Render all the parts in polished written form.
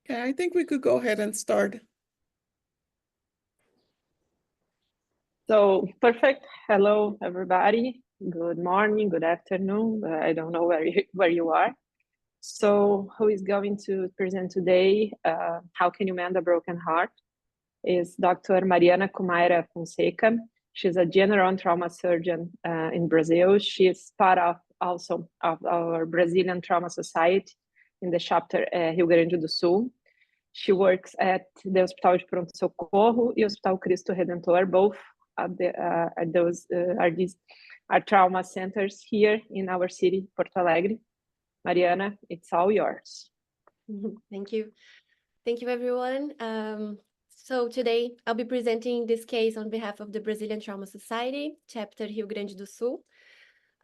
Okay, I think we could go ahead and start. So perfect. Hello, everybody. Good morning, good afternoon. I don't know where you are. So who is going to present today? How can you mend a broken heart? Is Dr. Mariana Kumaira Fonseca. She's a general trauma surgeon in Brazil. She is part of also of our Brazilian Trauma Society in the chapter Rio Grande do Sul. She works at the Hospital de Pronto Socorro e Hospital Cristo Redentor. Both are trauma centers here in our city, Porto Alegre. Mariana, it's all yours. Thank you. Thank you, everyone. So today I'll be presenting this case on behalf of the Brazilian Trauma Society, chapter Rio Grande do Sul.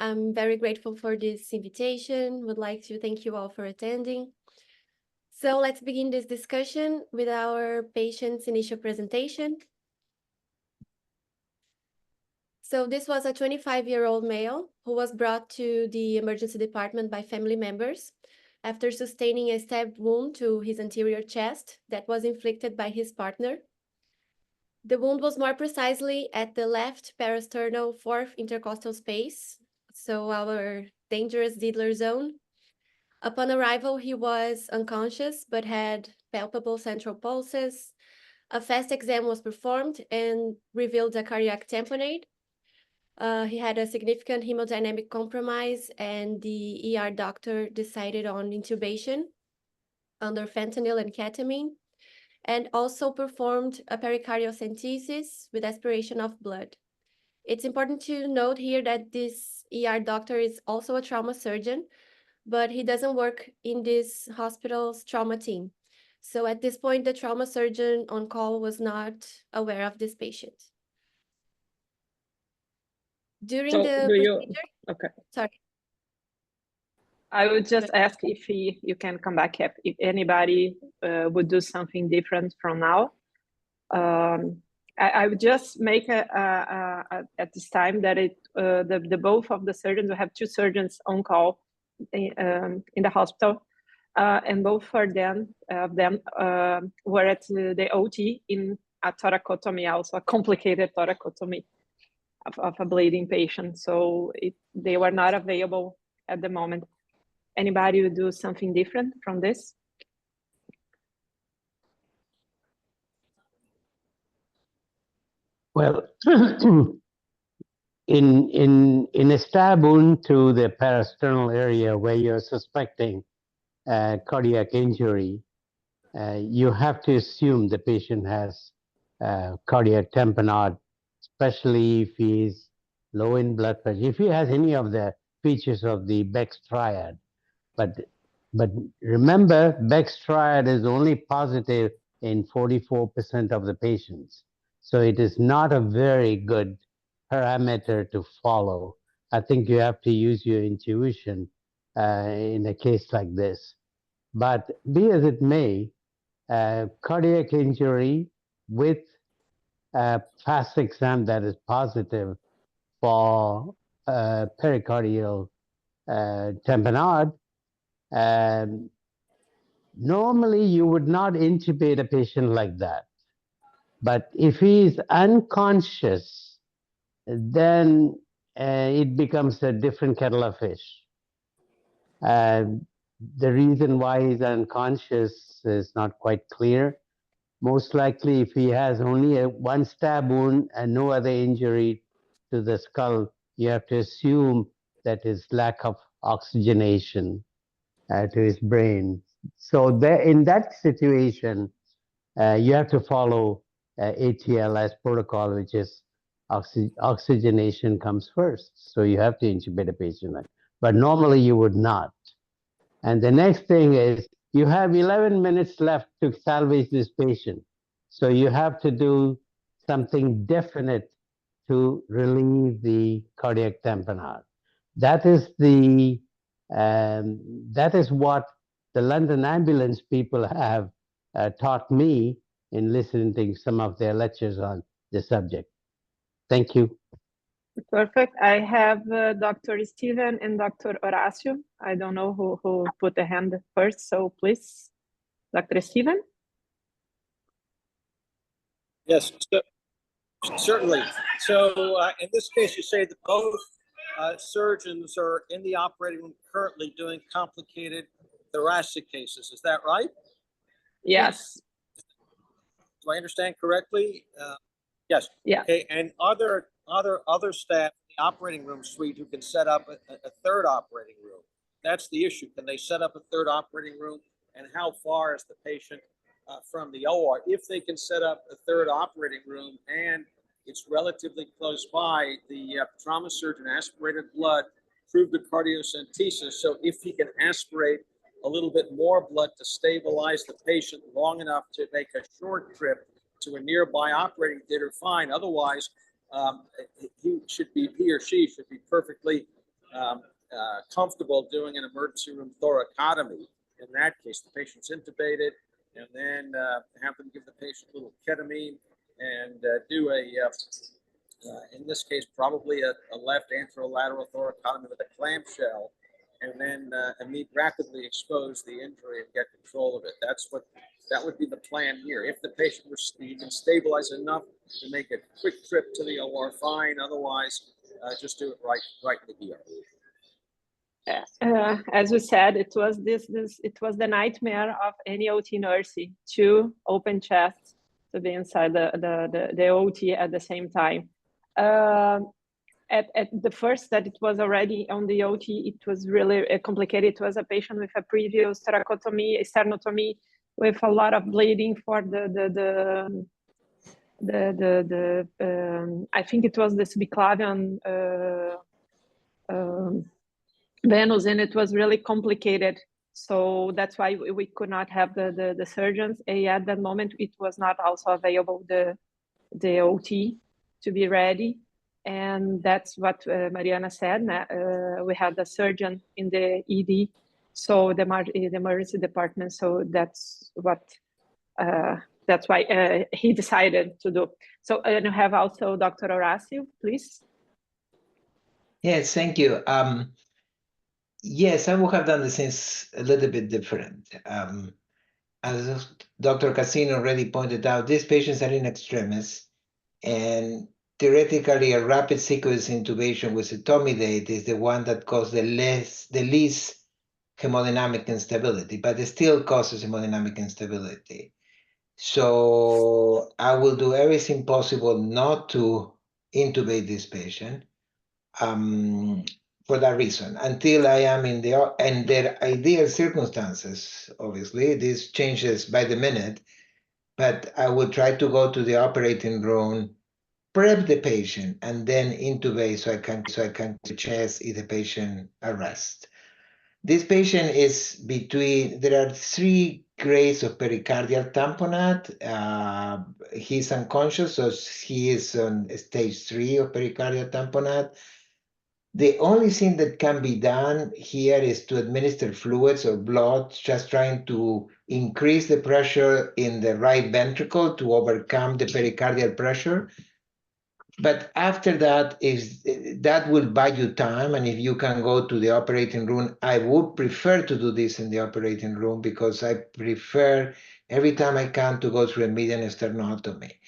I'm very grateful for this invitation. Would like to thank you all for attending. So let's begin this discussion with our patient's initial presentation. So this was a 25-year-old male who was brought to the emergency department by family members after sustaining a stab wound to his anterior chest that was inflicted by his partner. The wound was more precisely at the left parasternal fourth intercostal space, so our dangerous Diddler zone. Upon arrival, he was unconscious but had palpable central pulses. A fast exam was performed and revealed a cardiac tamponade. He had a significant hemodynamic compromise, and the ER doctor decided on intubation under fentanyl and ketamine, and also performed a pericardiocentesis with aspiration of blood. It's important to note here that this ER doctor is also a trauma surgeon, but he doesn't work in this hospital's trauma team. So at this point, the trauma surgeon on call was not aware of this patient. During the procedure, okay. Sorry. I would just ask if you can come back if anybody would do something different from now. I would just make at this time that the both of the surgeons, we have two surgeons on call in the hospital, and both of them were at the OT in a thoracotomy, also a complicated thoracotomy of a bleeding patient. So they were not available at the moment. Anybody would do something different from this? Well, in a stab wound to the parasternal area where you're suspecting cardiac injury, you have to assume the patient has cardiac tamponade, especially if he's low in blood pressure, if he has any of the features of the Beck's triad. But remember, Beck's triad is only positive in 44% of the patients. So it is not a very good parameter to follow. I think you have to use your intuition in a case like this. But be as it may, cardiac injury with a fast exam that is positive for pericardial tamponade, normally you would not intubate a patient like that. But if he is unconscious, then it becomes a different kettle of fish. The reason why he's unconscious is not quite clear. Most likely, if he has only one stab wound and no other injury to the skull, you have to assume that his lack of oxygenation to his brain. So there, in that situation, you have to follow ATLS protocol, which is oxygenation comes first. So you have to intubate a patient, but normally you would not. And the next thing is you have 11 minutes left to salvage this patient. So you have to do something definite to relieve the cardiac tamponade. That is what the London ambulance people have taught me in listening to some of their lectures on the subject. Thank you. Perfect. I have Dr. Steven and Dr. Horacio. I don't know who put the hand first, so please. Dr. Steven? Yes, certainly. So in this case, you say that both surgeons are in the operating room currently doing complicated thoracic cases. Is that right? Yes. Do I understand correctly? Yes. Yeah. Okay. And other staff in the operating room suite who can set up a third operating room. That's the issue. Can they set up a third operating room? And how far is the patient from the OR? If they can set up a third operating room and it's relatively close by, the trauma surgeon aspirated blood, proved a cardiocentesis. So if he can aspirate a little bit more blood to stabilize the patient long enough to make a short trip to a nearby operating theater, fine. Otherwise, he or she should be perfectly comfortable doing an emergency room thoracotomy. In that case, the patient's intubated, and then have them give the patient a little ketamine and do in this case, probably a left anterolateral thoracotomy with a clamshell, and then rapidly expose the injury and get control of it. That would be the plan here. If the patient was even stabilized enough to make a quick trip to the OR, fine. Otherwise, just do it right in the ER. As we said, it was the nightmare of any OT nurse, two open chests to be inside the OT at the same time. At the first that it was already on the OT, it was really complicated. It was a patient with a previous thoracotomy, sternotomy, with a lot of bleeding for I think it was the subclavian venous, and it was really complicated. So that's why we could not have the surgeons. And at that moment, it was not also available the OT to be ready. And that's what Mariana said. We had a surgeon in the ED, so the emergency department. So that's why he decided to do. So and you have also Dr. Horacio, please. Yes, thank you. Yes, I would have done the things a little bit different. As Dr. Cassino already pointed out, these patients are in extremis, and theoretically, a rapid sequence intubation with etomidate is the one that causes the least hemodynamic instability, but it still causes hemodynamic instability. So I will do everything possible not to intubate this patient for that reason, until I am in their ideal circumstances. Obviously, this changes by the minute, but I will try to go to the operating room, prep the patient, and then intubate so I can chest if the patient arrests. This patient is there are 3 grades of pericardial tamponade. He's unconscious, so he is on stage 3 of pericardial tamponade. The only thing that can be done here is to administer fluids or blood, just trying to increase the pressure in the right ventricle to overcome the pericardial pressure. But after that, that will buy you time. And if you can go to the operating room, I would prefer to do this in the operating room, because I prefer every time I can to go through a median sternotomy.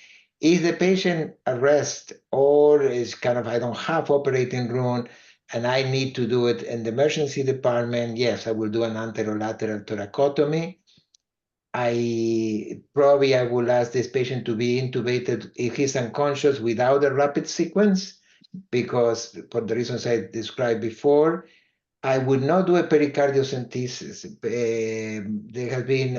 If the patient arrests or is I don't have operating room and I need to do it in the emergency department, yes, I will do an anterolateral thoracotomy. I will ask this patient to be intubated if he's unconscious without a rapid sequence, because for the reasons I described before, I would not do a pericardiocentesis. There have been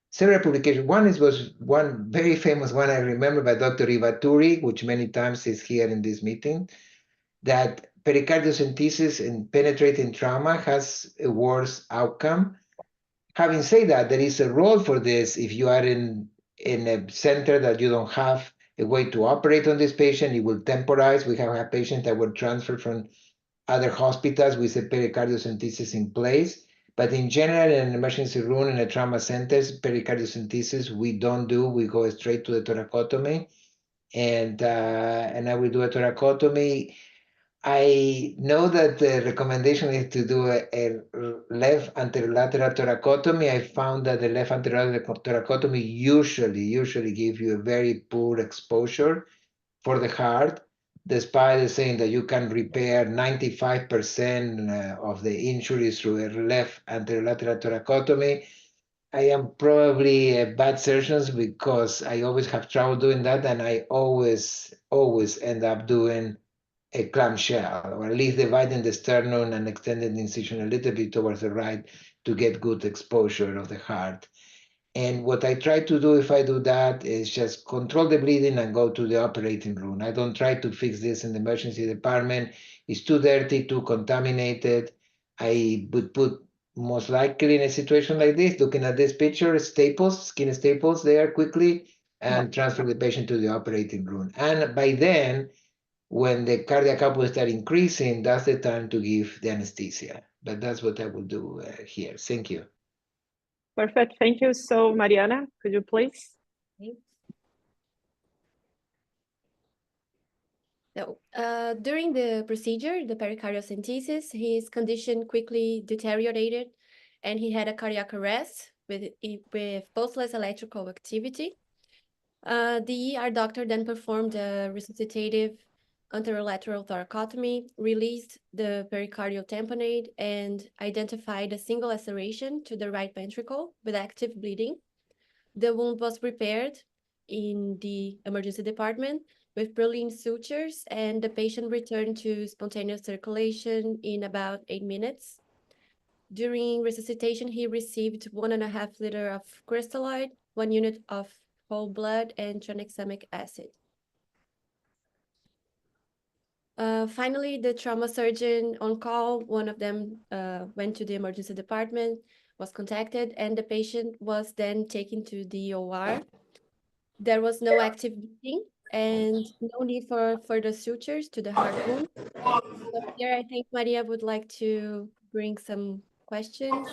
several publications. Was one very famous one I remember by Dr. Ivaturi, which many times is here in this meeting, that pericardiocentesis in penetrating trauma has a worse outcome. Having said that, there is a role for this if you are in a center that you don't have a way to operate on this patient. You will temporize. We have had patients that were transferred from other hospitals with a pericardiocentesis in place. But in general, in an emergency room in a trauma center, pericardiocentesis we don't do. We go straight to the thoracotomy. And I will do a thoracotomy. I know that the recommendation is to do a left anterolateral thoracotomy. I found that the left anterolateral thoracotomy usually give you a very poor exposure for the heart, despite saying that you can repair 95% of the injuries through a left anterolateral thoracotomy. I am probably a bad surgeon because I always have trouble doing that, and I always end up doing a clamshell, or at least dividing the sternum and extending the incision a little bit towards the right to get good exposure of the heart. And what I try to do if I do that is just control the bleeding and go to the operating room. I don't try to fix this in the emergency department. It's too dirty, too contaminated. I would put, most likely in a situation like this, looking at this picture, staples, skin staples there quickly, and transfer the patient to the operating room. And by then, when the cardiac output start increasing, that's the time to give the anesthesia. But that's what I will do here. Thank you. Perfect. Thank you. So, Mariana, could you please? So, during the procedure, the pericardiocentesis, his condition quickly deteriorated, and he had a cardiac arrest with pulseless electrical activity. The ER doctor then performed a resuscitative anterolateral thoracotomy, released the pericardial tamponade, and identified a single laceration to the right ventricle with active bleeding. The wound was repaired in the emergency department with Berlin sutures, and the patient returned to spontaneous circulation in about 8 minutes. During resuscitation, he received 1.5 liters of crystallite, 1 unit of whole blood, and tranexamic acid. Finally, the trauma surgeon on call, one of them went to the emergency department, was contacted, and the patient was then taken to the OR. There was no active bleeding and no need for further sutures to the heart wound. So here, I think Maria would like to bring some questions.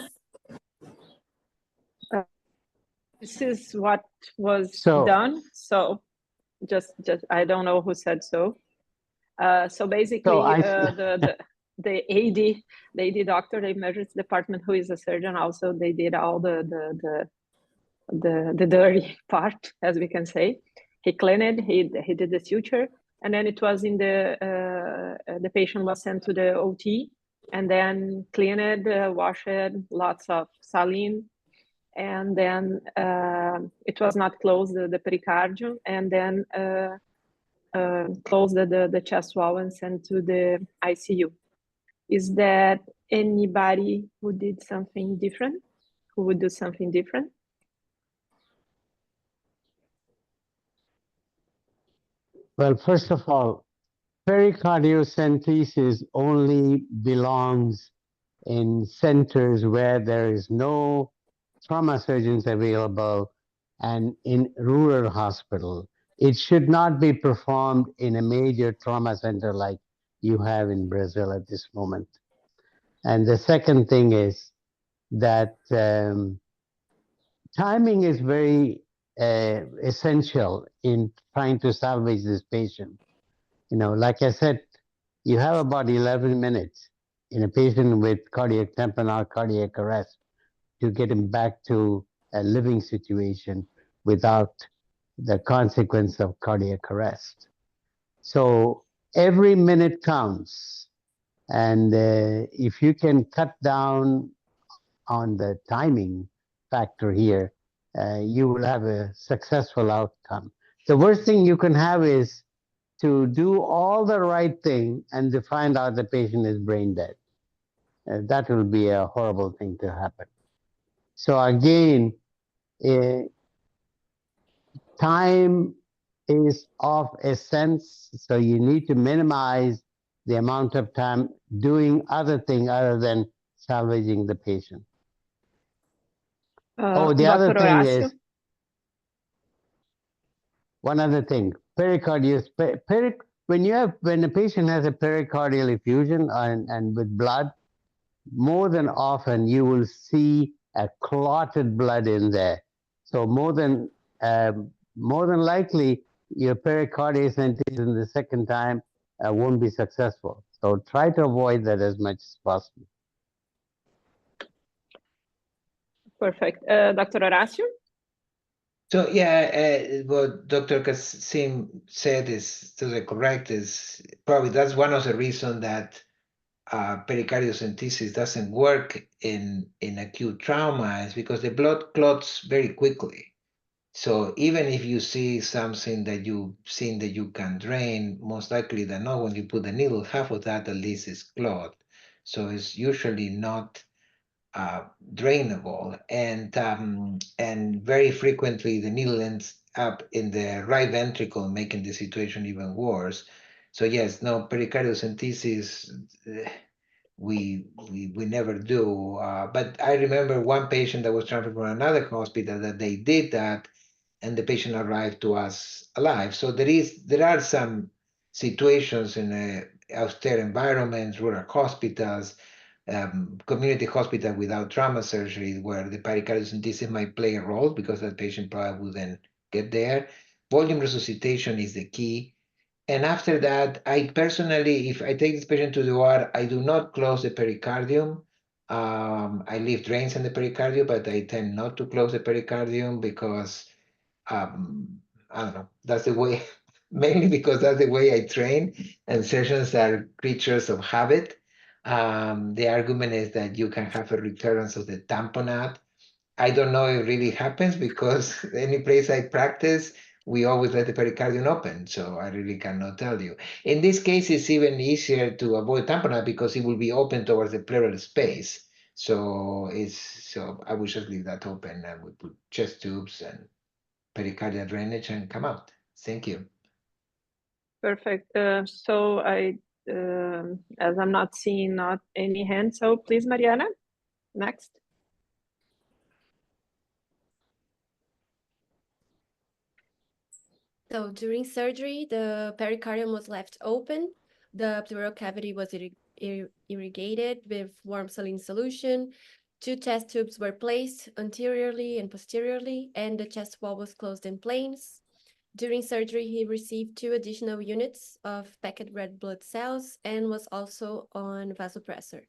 This is what was So- done. So just I don't know who said so. So basically, the AD doctor, the emergency department, who is a surgeon, also they did all the dirty part, as we can say. He cleaned it, he did the suture, and then it was in the patient was sent to the OT, and then cleaned, washed, lots of saline, and then it was not closed, the pericardium, and then closed the chest wall and sent to the ICU. Is there anybody who did something different, who would do something different? Well, first of all, pericardiocentesis only belongs in centers where there is no trauma surgeons available and in rural hospital. It should not be performed in a major trauma center like you have in Brazil at this moment. And the second thing is that timing is very essential in trying to salvage this patient. You know, like I said, you have about 11 minutes in a patient with cardiac tamponade, cardiac arrest, to get him back to a living situation without the consequence of cardiac arrest. So every minute counts. And if you can cut down on the timing factor here, you will have a successful outcome. The worst thing you can have is to do all the right thing and to find out the patient is brain dead. That will be a horrible thing to happen. So again, time is of essence, so you need to minimize the amount of time doing other thing other than salvaging the patient. The other Dr. thing Horacio? is, one other thing, pericarditis. When a patient has a pericardial effusion and with blood, more than often you will see a clotted blood in there. So more than likely, your pericarditis in the second time won't be successful. So try to avoid that as much as possible. Perfect. Dr. Horacio? So yeah, what Dr. Kasim said is totally correct. Is probably that's one of the reasons that pericardiocentesis doesn't work in acute trauma is because the blood clots very quickly. So even if you see something that you've seen that you can drain, most likely than not, when you put the needle, half of that at least is clot. So it's usually not drainable, and very frequently the needle ends up in the right ventricle, making the situation even worse. So yes, no, pericardiocentesis we never do. But I remember one patient that was transferred from another hospital that they did that, and the patient arrived to us alive. So there are some situations in austere environments, rural hospitals, community hospital without trauma surgery where the pericardiocentesis might play a role because that patient probably wouldn't get there. Volume resuscitation is the key. And after that, I personally, if I take this patient to the OR, I do not close the pericardium. I leave drains in the pericardium, but I tend not to close the pericardium because I don't know, that's the way, mainly because that's the way I train, and surgeons are creatures of habit. The argument is that you can have a recurrence of the tamponade. I don't know if it really happens because any place I practice, we always let the pericardium open. So I really cannot tell you. In this case, it's even easier to avoid tamponade because it will be open towards the pleural space. So I would just leave that open and we put chest tubes and pericardial drainage and come out. Thank you. Perfect. So as I'm not seeing any hands, so please, Mariana, next. So during surgery, the pericardium was left open. The pleural cavity was irrigated with warm saline solution. 2 chest tubes were placed anteriorly and posteriorly, and the chest wall was closed in planes. During surgery, he received 2 additional units of packed red blood cells and was also on vasopressor.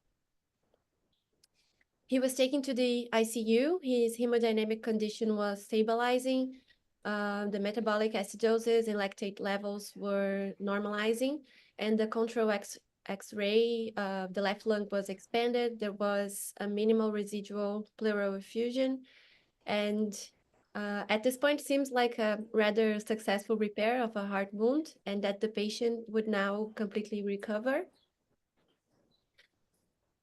He was taken to the ICU. His hemodynamic condition was stabilizing. The metabolic acidosis and lactate levels were normalizing, and the control X-ray, the left lung was expanded. There was a minimal residual pleural effusion, and at this point, seems like a rather successful repair of a heart wound, and that the patient would now completely recover.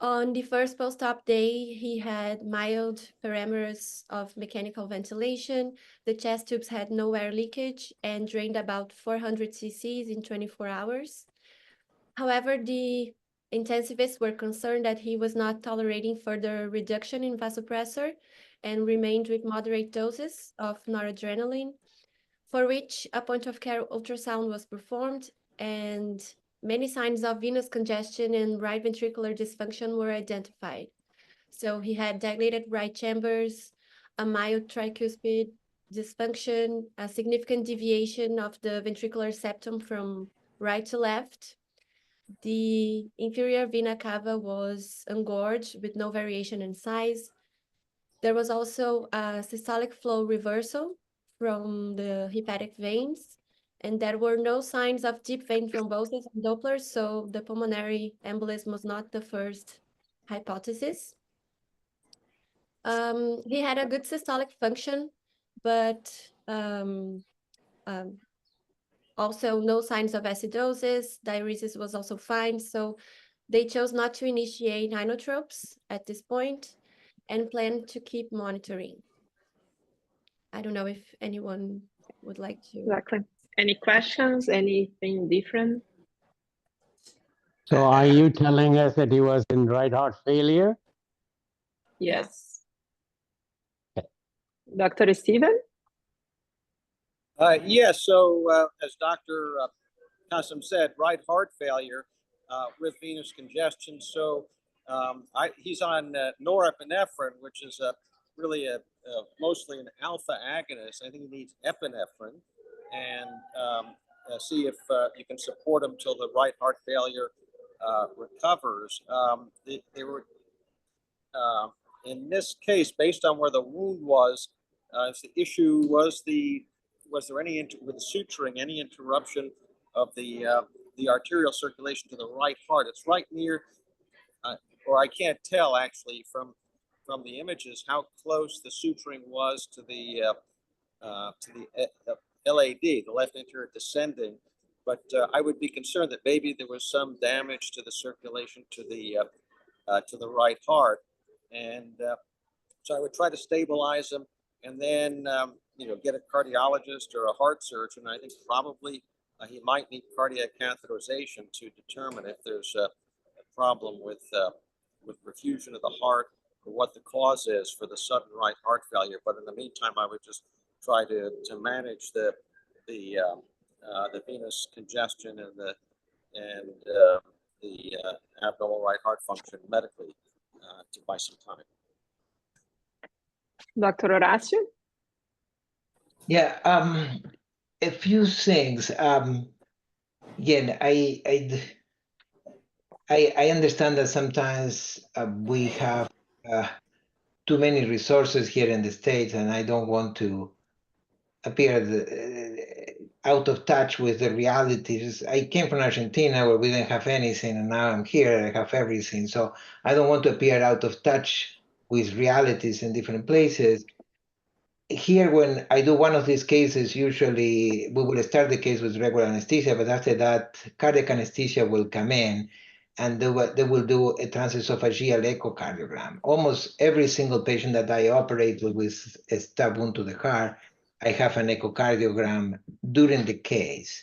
On the first post-op day, he had mild parameters of mechanical ventilation. The chest tubes had no air leakage and drained about 400 cc's in 24 hours. However, the intensivists were concerned that he was not tolerating further reduction in vasopressor and remained with moderate doses of noradrenaline, for which a point-of-care ultrasound was performed, and many signs of venous congestion and right ventricular dysfunction were identified. So he had dilated right chambers, a mild tricuspid dysfunction, a significant deviation of the ventricular septum from right to left. The inferior vena cava was engorged with no variation in size. There was also a systolic flow reversal from the hepatic veins, and there were no signs of deep vein thrombosis and Doppler, so the pulmonary embolism was not the first hypothesis. He had a good systolic function, but also no signs of acidosis. Diuresis was also fine, so they chose not to initiate inotropes at this point and plan to keep monitoring. I don't know if anyone would like to. Exactly. Any questions? Anything different? So are you telling us that he was in right heart failure? Yes. Dr. Steven? Yes, so as Dr. Kasim said, right heart failure with venous congestion. So he's on norepinephrine, which is really mostly an alpha agonist. I think he needs epinephrine, and see if you can support him till the right heart failure recovers. They were in this case, based on where the wound was, if the issue was there any with the suturing, any interruption of the arterial circulation to the right heart? It's right near, or I can't tell actually from the images how close the suturing was to the LAD, the left anterior descending. But I would be concerned that maybe there was some damage to the circulation to the right heart, and so I would try to stabilize him, and then get a cardiologist or a heart surgeon. I think probably he might need cardiac catheterization to determine if there's a problem with perfusion of the heart or what the cause is for the sudden right heart failure. But in the meantime, I would just try to manage the venous congestion and the abnormal right heart function medically to buy some time. Dr. Horacio? Yeah, a few things. Again, I understand that sometimes we have too many resources here in the States, and I don't want to appear out of touch with the realities. I came from Argentina where we didn't have anything, and now I'm here, I have everything. So I don't want to appear out of touch with realities in different places. Here, when I do one of these cases, usually we will start the case with regular anesthesia, but after that, cardiac anesthesia will come in, and they will do a transesophageal echocardiogram. Almost every single patient that I operate with a stab wound to the heart, I have an echocardiogram during the case.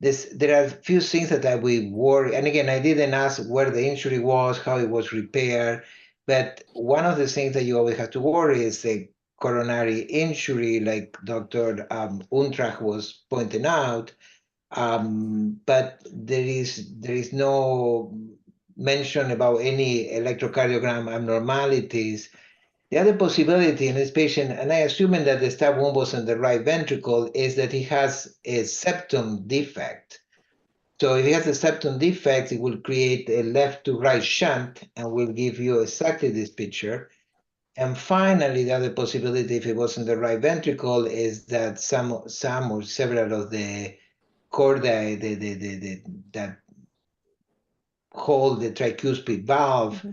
There are a few things that I will worry, and again, I didn't ask where the injury was, how it was repaired, but one of the things that you always have to worry is the coronary injury, like Dr. Untrach was pointing out, but there is no mention about any electrocardiogram abnormalities. The other possibility in this patient, and I assuming that the stab wound was in the right ventricle, is that he has a septum defect. So if he has a septum defect, it will create a left to right shunt and will give you exactly this picture. And finally, the other possibility, if it was in the right ventricle, is that some or several of the chordae that hold the tricuspid valve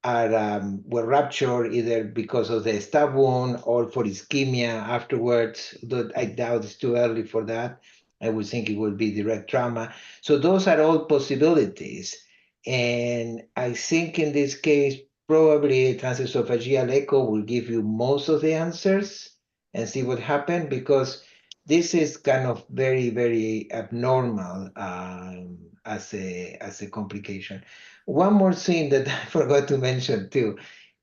were ruptured either because of the stab wound or for ischemia afterwards. Though I doubt it's too early for that. I would think it would be direct trauma. So those are all possibilities. And I think in this case, probably transesophageal echo will give you most of the answers and see what happened, because this is kind of very, very abnormal as a complication. One more thing that I forgot to mention too.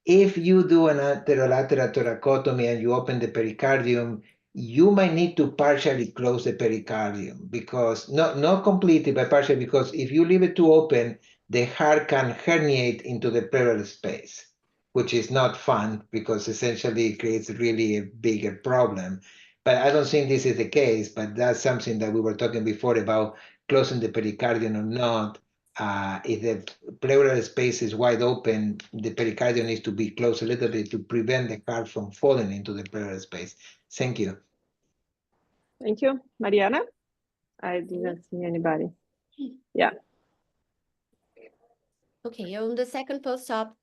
If you do an anterolateral thoracotomy and you open the pericardium, you might need to partially close the pericardium, because not completely, but partially, because if you leave it too open, the heart can herniate into the pleural space, which is not fun because essentially it creates really a bigger problem. But I don't think this is the case, but that's something that we were talking before about closing the pericardium or not. If the pleural space is wide open, the pericardium needs to be closed a little bit to prevent the heart from falling into the pleural space. Thank you. Thank you. Mariana? I didn't see anybody. Yeah. Okay, on the second post-op,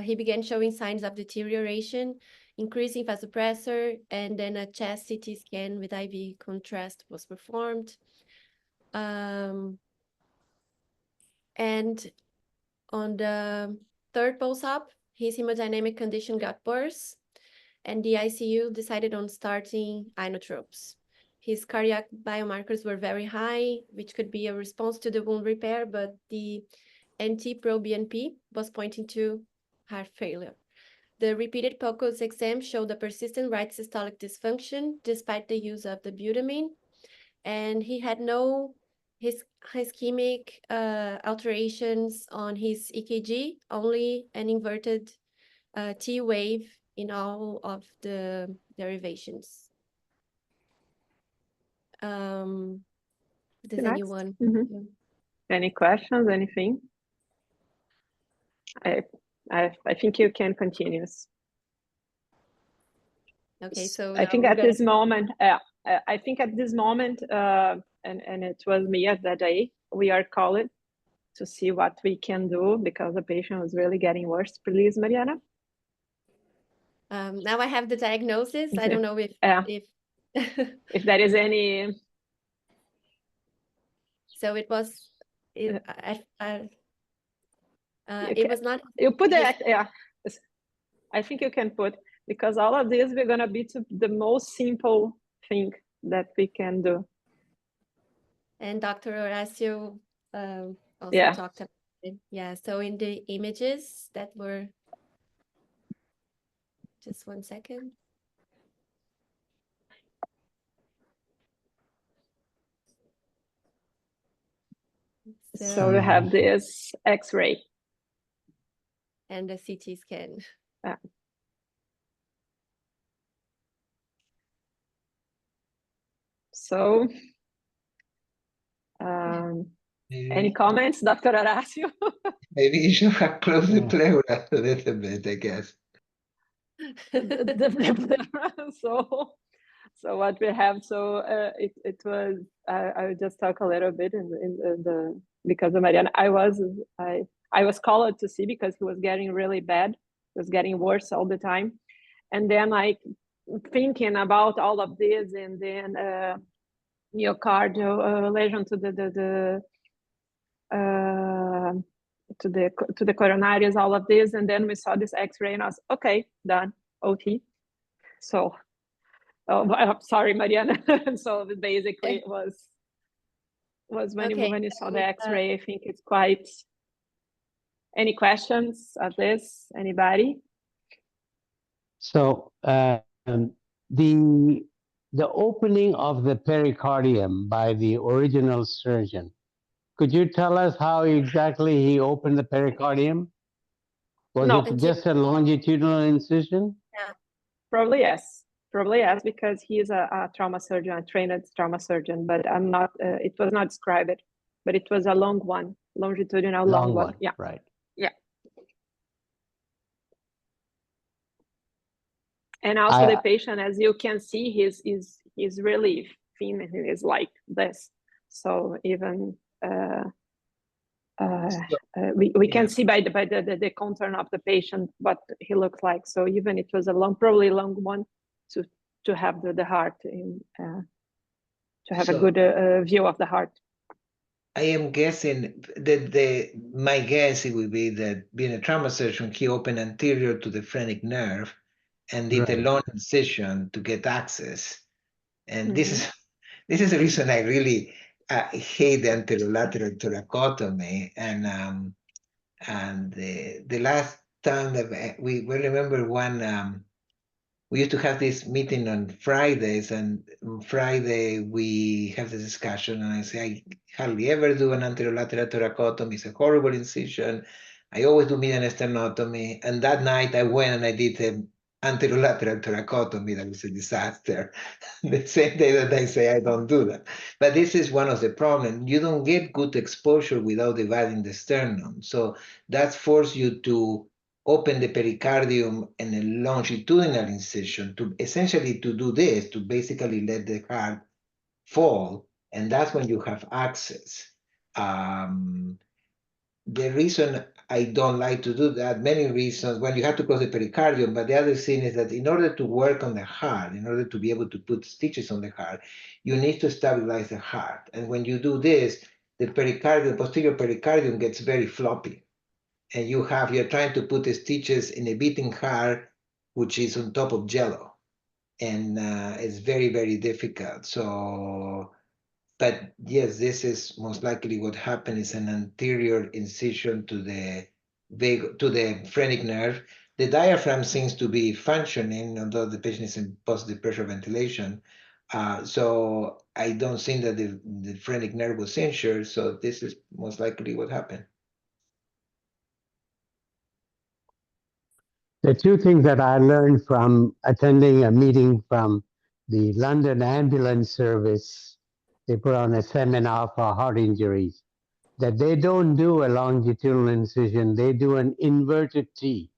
he began showing signs of deterioration, increasing vasopressor, and then a chest CT scan with IV contrast was performed. And on the third post-op, his hemodynamic condition got worse, and the ICU decided on starting inotropes. His cardiac biomarkers were very high, which could be a response to the wound repair, but the NT-proBNP was pointing to heart failure. The repeated POCOS exam showed a persistent right systolic dysfunction despite the use of the butamine, and he had no ischemic alterations on his EKG, only an inverted T wave in all of the derivations. Does anyone? Mm-hmm. Any questions, anything? I think you can continue. Okay, so I now think we're at gonna- this moment, I think at this moment, and it was me at that day, we are called to see what we can do because the patient was really getting worse. Please, Mariana. now I have the diagnosis. I don't know if Yeah. if If there is any, so it was it, You it was not you put his- that, yeah. I think you can put, because all of this we're gonna be to the most simple thing that we can do. and Dr. Horacio also Yeah. talked about it. Yeah, so in the images that were, just 1 second. So we have this X-ray. And the CT scan. So, any comments, Dr. Horacio? Maybe you should have closed the Yeah. pleura a little bit, I guess. So what we have, it was, I will just talk a little bit in the because of Mariana, I was called to see because he was getting really bad, he was getting worse all the time, and then like thinking about all of this, and then myocardial lesion to the coronaries, all of this, and then we saw this X-ray, and I was okay, done, OT. So, sorry, Mariana. So basically, it was when Okay, you saw the so, X-ray. I think it's quite. Any questions of this? Anybody? So the opening of the pericardium by the original surgeon. Could you tell us how exactly he opened the pericardium? Was No. it just a longitudinal incision? Probably yes. Probably yes, because he is a trauma surgeon, a trained trauma surgeon. But I'm not. It was not described, but it was a long one, longitudinal long one. Yeah. Right. Yeah. And also the patient, as you can see, he's really thin. He is like this. So even we can see by the contour of the patient what he looks like. So even it was a probably long one to have the heart in to have a good view of the heart. I am guessing that my guess it would be that being a trauma surgeon, he opened anterior to the phrenic nerve and did a Right. long incision to get access. And Mhm. this is the reason I really hate the anterolateral thoracotomy. And the last time that we remember one. We used to have this meeting on Fridays, and on Friday we have the discussion, and I say, I hardly ever do an anterolateral thoracotomy. It's a horrible incision. I always do median sternotomy. And that night I went and I did an anterolateral thoracotomy. That was a disaster. The same day that I say I don't do that. But this is one of the problems. You don't get good exposure without dividing the sternum. So that forces you to open the pericardium in a longitudinal incision to essentially to do this, to basically let the heart fall, and that's when you have access. The reason I don't like to do that, many reasons, when you have to close the pericardium, but the other thing is that in order to work on the heart, in order to be able to put stitches on the heart, you need to stabilize the heart. And when you do this, the pericardium, posterior pericardium gets very floppy. And you're trying to put the stitches in a beating heart, which is on top of jello. And it's very, very difficult. So, but yes, this is most likely what happened is an anterior incision to the phrenic nerve. The diaphragm seems to be functioning, although the patient is in positive pressure ventilation. So I don't think that the phrenic nerve was injured. So this is most likely what happened. The two things that I learned from attending a meeting from the London Ambulance Service, they put on a seminar for heart injuries. that they don't do a longitudinal incision, they do an inverted T.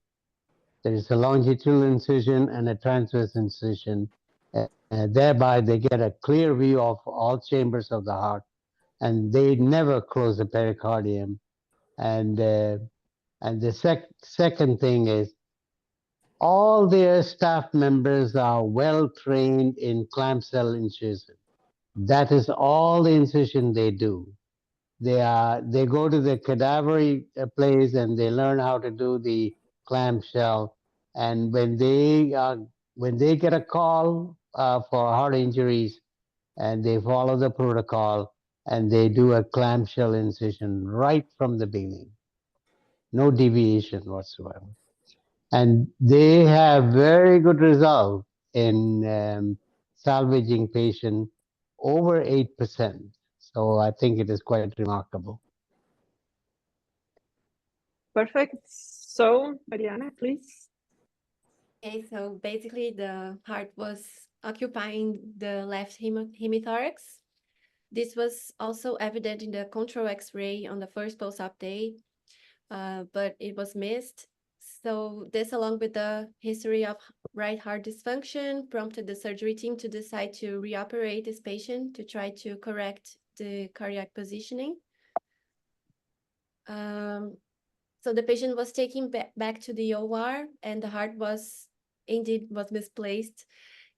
There is a longitudinal incision and a transverse incision. Thereby, they get a clear view of all chambers of the heart, and they never close the pericardium. And the second thing is, all their staff members are well trained in clamshell incision. That is all the incision they do. They go to the cadaver place and they learn how to do the clamshell. And when they get a call for heart injuries, and they follow the protocol and they do a clamshell incision right from the beginning, no deviation whatsoever. And they have very good result in salvaging patient over 8%. So I think it is quite remarkable. Perfect. So, Mariana, please. Okay, so basically the heart was occupying the left hemithorax. This was also evident in the control X-ray on the first post-op day, but it was missed. So this, along with the history of right heart dysfunction, prompted the surgery team to decide to reoperate this patient to try to correct the cardiac positioning. So the patient was taken back to the OR, and the heart was misplaced.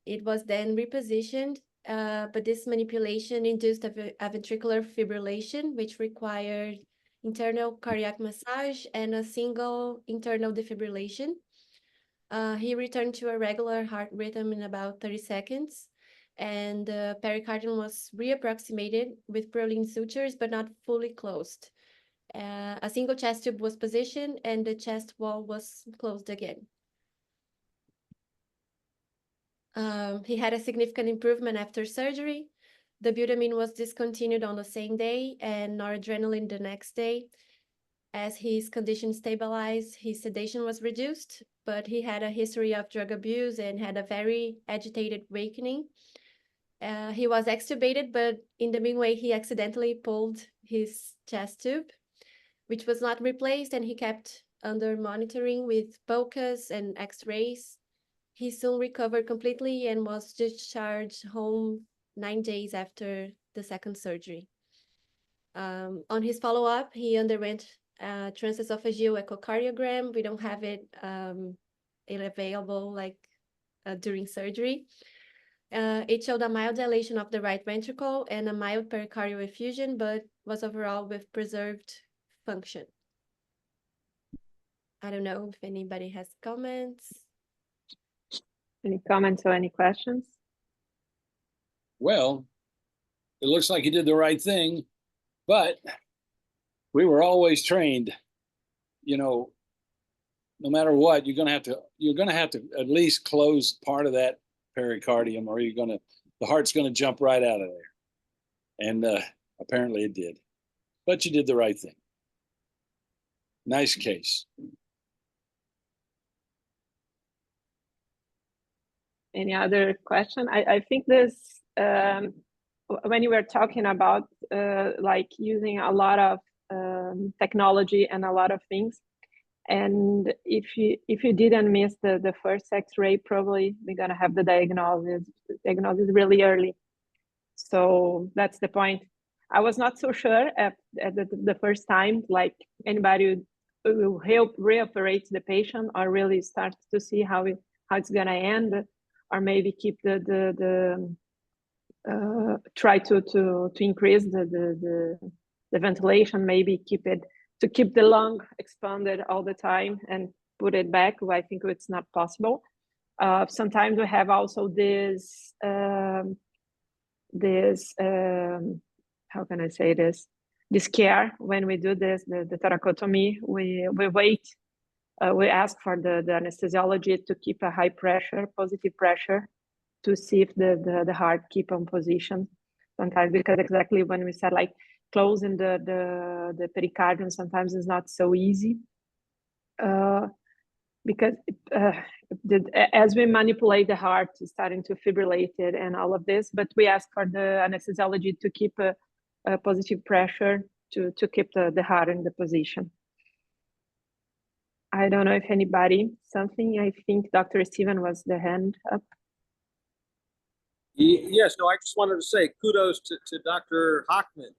It was then repositioned, but this manipulation induced a ventricular fibrillation, which required internal cardiac massage and a single internal defibrillation. He returned to a regular heart rhythm in about 30 seconds, and the pericardium was reapproximated with Prolene sutures, but not fully closed. A single chest tube was positioned, and the chest wall was closed again. He had a significant improvement after surgery. The butamine was discontinued on the same day and noradrenaline the next day. As his condition stabilized, his sedation was reduced, but he had a history of drug abuse and had a very agitated awakening. He was extubated, but in the meanwhile, he accidentally pulled his chest tube, which was not replaced, and he kept under monitoring with POCUS and X-rays. He soon recovered completely and was discharged home 9 days after the second surgery. On his follow-up, he underwent transesophageal echocardiogram. We don't have it available during surgery. It showed a mild dilation of the right ventricle and a mild pericardial effusion, but was overall with preserved function. I don't know if anybody has comments. Any comments or any questions? Well, it looks like you did the right thing, but we were always trained, no matter what, you're gonna have to at least close part of that pericardium, or the heart's gonna jump right out of there. And apparently it did. But you did the right thing. Nice case. Any other question? I think this, when you were talking about using a lot of technology and a lot of things, and if you didn't miss the first X-ray, probably we're gonna have the diagnosis really early. So that's the point. I was not so sure at the first time, like anybody will help reoperate the patient or really start to see how it's gonna end, or maybe keep try to increase the ventilation, maybe keep the lung expanded all the time and put it back. I think it's not possible. Sometimes we have also this how can I say this care when we do this, the thoracotomy, we wait, we ask for the anesthesiology to keep a high pressure, positive pressure, to see if the heart keep on position. Sometimes, because exactly when we said closing the pericardium, sometimes it's not so easy. Because as we manipulate the heart, it's starting to fibrillate it and all of this, but we ask for the anesthesiology to keep a positive pressure to keep the heart in the position. I don't know if anybody, something, I think Dr. Steven was the hand up. Yes, no, I just wanted to say kudos to Dr. Hockman.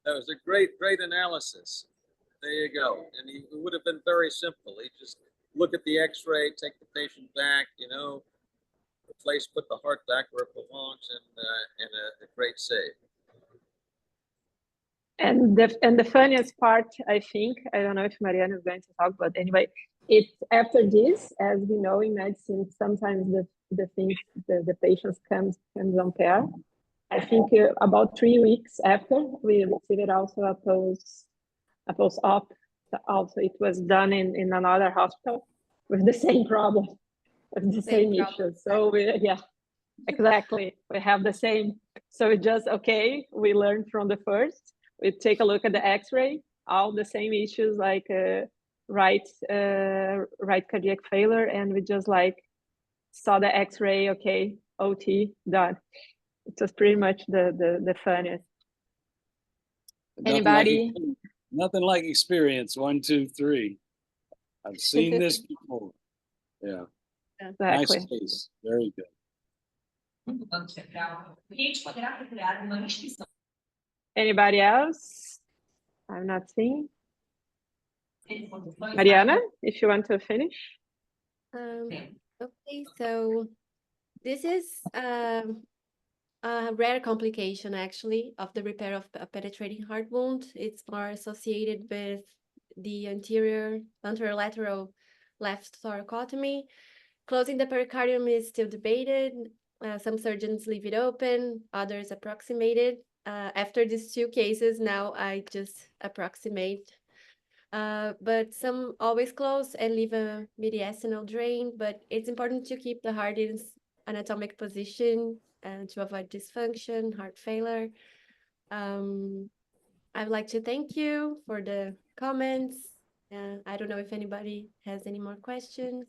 That was a great analysis. There you go. And it would have been very simple. He just look at the x-ray, take the patient back, you know, replace, put the heart back where it belongs, and a great save. And the funniest part, I think, I don't know if Mariana is going to talk, but anyway, it's after this, as we know in medicine, sometimes the things, the patients comes on pair. I think about 3 weeks after, we received also a post-op. Also, it was done in another hospital with the same problem, with the same issue. So yeah, exactly. We have the same. So it just, okay, we learned from the first. We take a look at the x-ray, all the same issues like right cardiac failure, and we just like saw the x-ray, okay, OT, done. It was pretty much the funniest. Anybody? Nothing like experience. 1, 2, 3. I've seen this before. Yeah. Exactly. Nice case. Very good. Anybody else? I'm not seeing. Mariana, if you want to finish. Okay, so this is a rare complication actually of the repair of a penetrating heart wound. It's more associated with the anterior anterolateral left thoracotomy. Closing the pericardium is still debated. Some surgeons leave it open, others approximate it. After these 2 cases, now I just approximate. But some always close and leave a mediastinal drain, but it's important to keep the heart in anatomic position to avoid dysfunction, heart failure. I'd like to thank you for the comments. I don't know if anybody has any more questions.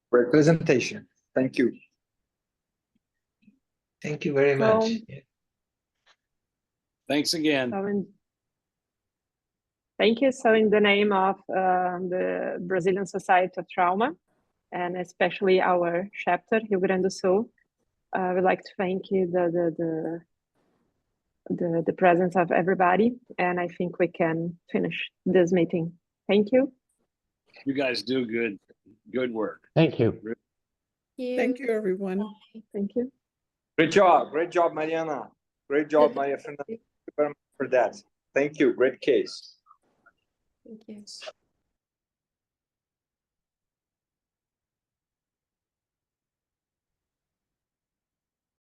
Great presentation. Thank you. Thank you very much. Thanks again. Thank you. So in the name of the Brazilian Society of Trauma, and especially our chapter, Rio Grande do Sul, I would like to thank you the presence of everybody, and I think we can finish this meeting. Thank you. You guys do good work. Thank you. Thank you, everyone. Thank you. Great job, Mariana. Great job, Maria Fernanda. Thank you very much for that. Thank you. Great case. Thank you.